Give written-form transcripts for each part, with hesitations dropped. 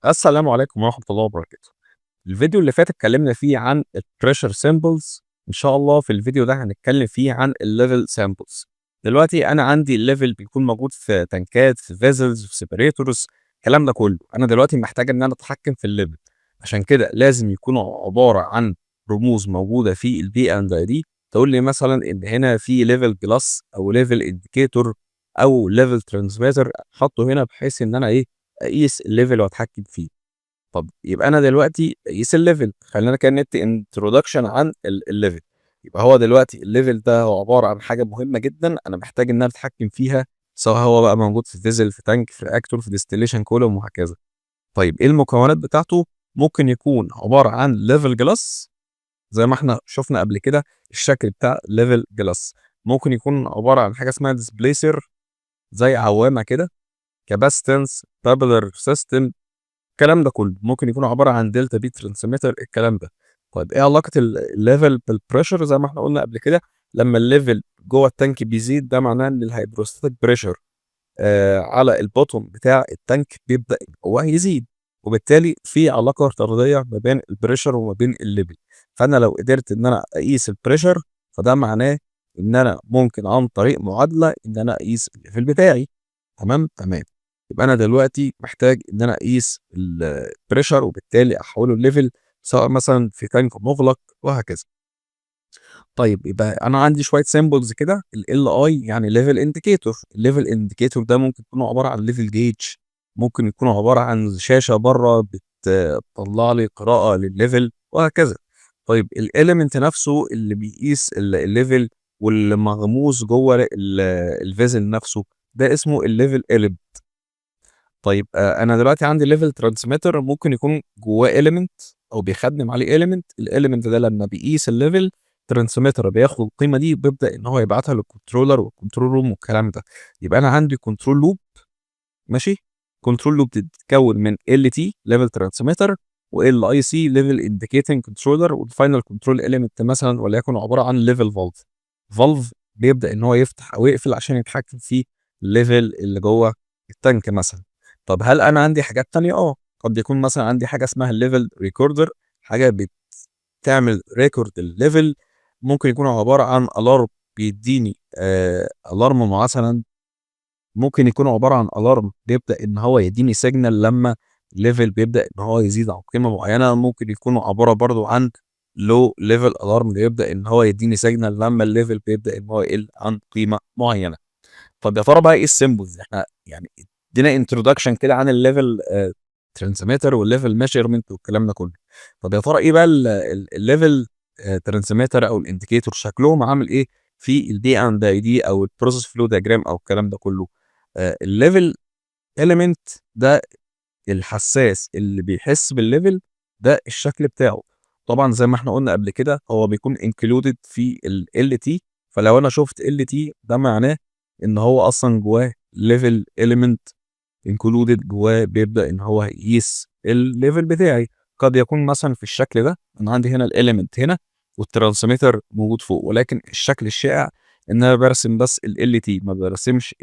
السلام عليكم ورحمة الله وبركاته. الفيديو اللي فات اتكلمنا فيه عن الpressure samples. إن شاء الله في الفيديو ده هنتكلم فيه عن الlevel samples. دلوقتي أنا عندي الlevel بيكون موجود في تنكات، في vessels، في separators، الكلام ده كله. أنا دلوقتي محتاج إن أنا أتحكم في الlevel، عشان كده لازم يكونوا عبارة عن رموز موجودة في الP&ID تقول لي مثلا إن هنا في level plus أو level indicator أو level transmitter أحطه هنا بحيث إن أنا أقيس الlevel وأتحكم فيه. طب يبقى أنا دلوقتي باقيس الlevel، خلّينا كده ندّي introduction عن الlevel. يبقى هو دلوقتي الlevel ده هو عبارة عن حاجة مهمة جدًا أنا محتاج إن أنا أتحكّم فيها، سواء هو بقى موجود في vessel، في tank، في reactor، في distillation column وهكذا. طيب إيه المكونات بتاعته؟ ممكن يكون عبارة عن level glass زي ما إحنا شُفنا قبل كده الشكل بتاع level glass. ممكن يكون عبارة عن حاجة اسمها displacer زي عوامة كده، capacitance، tubular system، الكلام ده كله. ممكن يكون عبارة عن دلتا بي ترانسميتر الكلام ده. طيب إيه علاقة الليفل بالpressure؟ زي ما إحنا قُلنا قبل كده، لمّا الليفل جوّه التانك بيزيد ده معناه إن الهيدروستاتيك pressure على الbottom بتاع التانك بيبدأ إن هو يزيد، وبالتالي في علاقة طردية ما بين الpressure وما بين الlevel. فأنا لو قدرت إن أنا أقيس الpressure فده معناه إن أنا ممكن عن طريق معادلة إن أنا أقيس الlevel بتاعي. تمام، تمام. يبقى أنا دلوقتي محتاج إن أنا أقيس الpressure وبالتالي أحوّله لlevel، سواء مثلًا في تانك مُغلق وهكذا. طيب يبقى أنا عندي شوية symbols كده، الLI يعني level indicator، الlevel indicator ده ممكن يكون عبارة عن level gauge، ممكن يكون عبارة عن شاشة برّه بتطلّع لي قراءة للlevel وهكذا. طيب الelement نفسه اللي بيقيس الlevel واللي مغموس جوّه الvessel نفسه، ده اسمه الlevel element. طيب أنا دلوقتي عندي level transmitter ممكن يكون جواه element أو بيخدم عليه element، الelement ده لمّا بيقيس الlevel transmitter بياخد القيمة دي وبيبدأ إن هو يبعتها للcontroller والcontrol room والكلام ده. يبقى أنا عندي control loop ماشي، control loop بتتكوّن من LT level transmitter وLIC level indicating controller والfinal control element مثلًا وليكن عبارة عن level valve. valve بيبدأ إن هو يفتح أو يقفل عشان يتحكم في الlevel اللي جوّه التانك مثلًا. طب هل أنا عندي حاجات تانية؟ قد يكون مثلًا عندي حاجة اسمها الlevel recorder، حاجة بتعمل record الlevel. ممكن يكون عبارة عن alarm بيدّيني alarm مثلًا، ممكن يكون عبارة عن alarm بيبدأ إن هو يدّيني signal لمّا الlevel بيبدأ إن هو يزيد عن قيمة معيّنة. ممكن يكونوا عبارة برضه عن low level alarm بيبدأ إن هو يدّيني signal لمّا الlevel بيبدأ إن هو يقل عن قيمة معيّنة. طب يا ترى بقى إيه الsymbols؟ إحنا يعني ادينا introduction كده عن الlevel transmitter والlevel measurement والكلام ده كله. طب يا ترى إيه بقى الlevel transmitter أو الindicator شكلهم عامل إيه في الD&ID أو الprocess flow diagram أو الكلام ده كله؟ الlevel element ده الحساس اللي بيحس بالlevel، ده الشكل بتاعه. طبعًا زي ما إحنا قُلنا قبل كده هو بيكون included في الLT، فلو أنا شُفت LT ده معناه إن هو أصلًا جواه level element included جواه بيبدأ إن هو يقيس الlevel بتاعي. قد يكون مثلًا في الشكل ده، أنا عندي هنا الelement هنا والtransmitter موجود فوق، ولكن الشكل الشائع إن أنا بارسم بس الLT ما بارسمش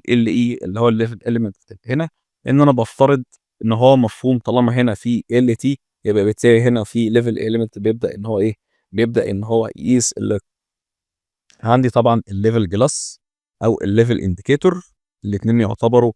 الLE اللي هو الlevel element هنا، لإن أنا بافترض إن هو مفهوم طالما هنا في LT يبقى بالتالي هنا في level element بيبدأ إن هو بيبدأ إن هو يقيس عندي طبعًا الlevel glass أو الlevel indicator، الاتنين يعتبروا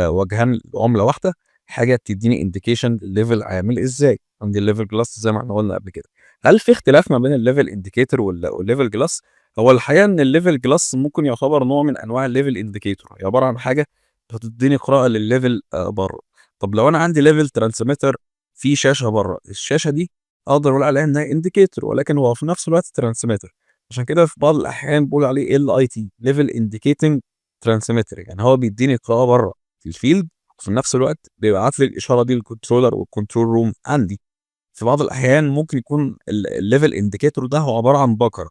وجهان لعملة واحدة، حاجة بتدّيني indication الlevel عامل إزاي. عندي الlevel glass زي ما إحنا قُلنا قبل كده. هل في اختلاف ما بين الlevel indicator والlevel glass؟ هو الحقيقة إن الlevel glass ممكن يعتبر نوع من أنواع الlevel indicator، هي عبارة عن حاجة بتدّيني قراءة للlevel برّه. طب لو أنا عندي level transmitter في شاشة برّه، الشاشة دي أقدر أقول عليها إنها indicator ولكن هو في نفس الوقت transmitter. عشان كده في بعض الأحيان بنقول عليه LIT level indicating transmitter، يعني هو بيدّيني قراءة برّه في الfield وفي نفس الوقت بيبعت لي الإشارة دي للcontroller والcontrol room عندي. في بعض الأحيان ممكن يكون الlevel indicator ده هو عبارة عن بكرة،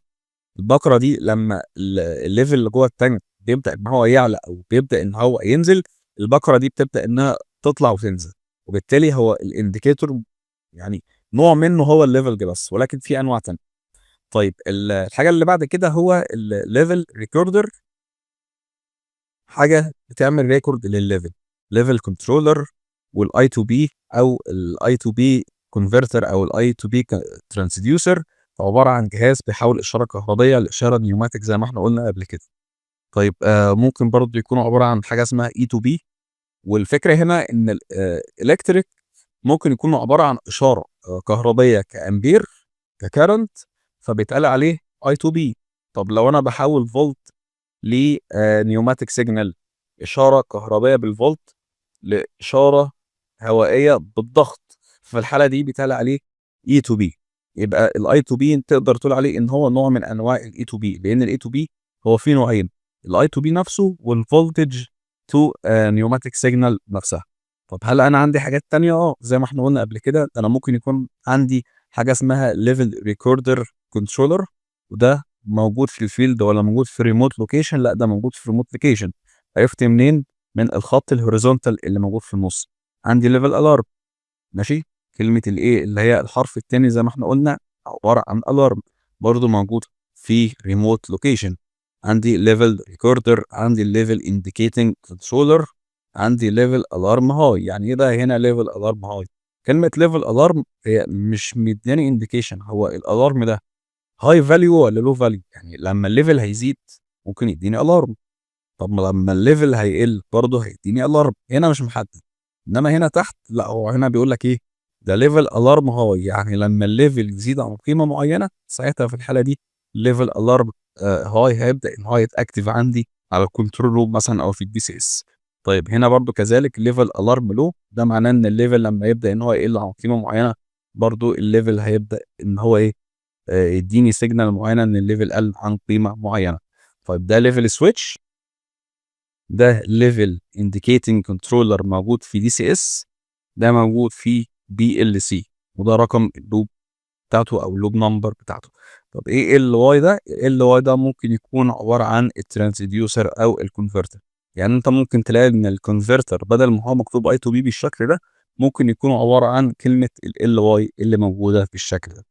البكرة دي لمّا الlevel اللي جوّه التانك بيبدأ إن هو يعلى أو بيبدأ إن هو ينزل، البكرة دي بتبدأ إنها تطلع وتنزل، وبالتالي هو الindicator يعني نوع منه هو الlevel glass ولكن في أنواع تانية. طيب الحاجة اللي بعد كده هو الlevel recorder، حاجة بتعمل record للlevel. level controller والاي تو بي او الاي تو بي كونفرتر او الاي تو بي ترانسديوسر، عباره عن جهاز بيحول اشاره كهربيه لاشاره نيوماتيك زي ما احنا قلنا قبل كده. طيب ممكن برضه يكونوا عباره عن حاجه اسمها اي تو بي، والفكره هنا ان الالكتريك ممكن يكونوا عباره عن اشاره كهربيه كامبير ككارنت، فبيتقال عليه اي تو بي. طب لو انا بحول فولت لنيوماتيك سيجنال، اشاره كهربيه بالفولت لاشاره هوائيه بالضغط، في الحاله دي بيتقال عليه اي تو بي. يبقى الاي تو بي تقدر تقول عليه ان هو نوع من انواع الاي تو بي، لان الاي تو بي هو فيه نوعين، الاي تو بي نفسه والفولتج تو نيوماتيك سيجنال نفسها. طب هل انا عندي حاجات تانية؟ زي ما احنا قلنا قبل كده، انا ممكن يكون عندي حاجه اسمها ليفل ريكوردر كنترولر، وده موجود في الفيلد ولا موجود في ريموت لوكيشن؟ لا، ده موجود في ريموت لوكيشن. عرفت منين؟ من الخط الهوريزونتال اللي موجود في النص. عندي ليفل الارم، ماشي، كلمه الايه اللي هي الحرف الثاني زي ما احنا قلنا عباره عن الارم، برضو موجود في ريموت لوكيشن. عندي ليفل ريكوردر، عندي ليفل انديكيتنج كنترولر، عندي ليفل الارم هاي. يعني ايه بقى هنا ليفل الارم هاي؟ كلمه ليفل الارم هي مش مدياني انديكيشن هو الالارم ده هاي فاليو ولا لو فاليو. يعني لما الليفل هيزيد ممكن يديني الارم، طب ما لما الليفل هيقل برضه هيديني الارم. هنا مش محدد، انما هنا تحت لا، هو هنا بيقول لك ايه؟ ده ليفل الارم هاي، يعني لما الليفل يزيد عن قيمه معينه ساعتها في الحاله دي ليفل الارم هاي هيبدا ان هو يتاكتف عندي على الكنترول روم مثلا او في البي سي اس. طيب هنا برضه كذلك ليفل الارم لو، ده معناه ان الليفل لما يبدا ان هو يقل عن قيمه معينه برضه الليفل هيبدا ان هو ايه؟ يديني سيجنال معينه ان الليفل قل عن قيمه معينه. طيب ده ليفل سويتش، ده ليفل انديكيتنج كنترولر موجود في دي سي اس، ده موجود في بي ال سي، وده رقم اللوب بتاعته او اللوب نمبر بتاعته. طب ايه ال واي ده؟ ال واي ده ممكن يكون عباره عن الترانسديوسر او الكونفرتر. يعني انت ممكن تلاقي ان الكونفرتر بدل ما هو مكتوب اي تو بي بالشكل ده، ممكن يكون عباره عن كلمه ال واي اللي موجوده بالشكل ده.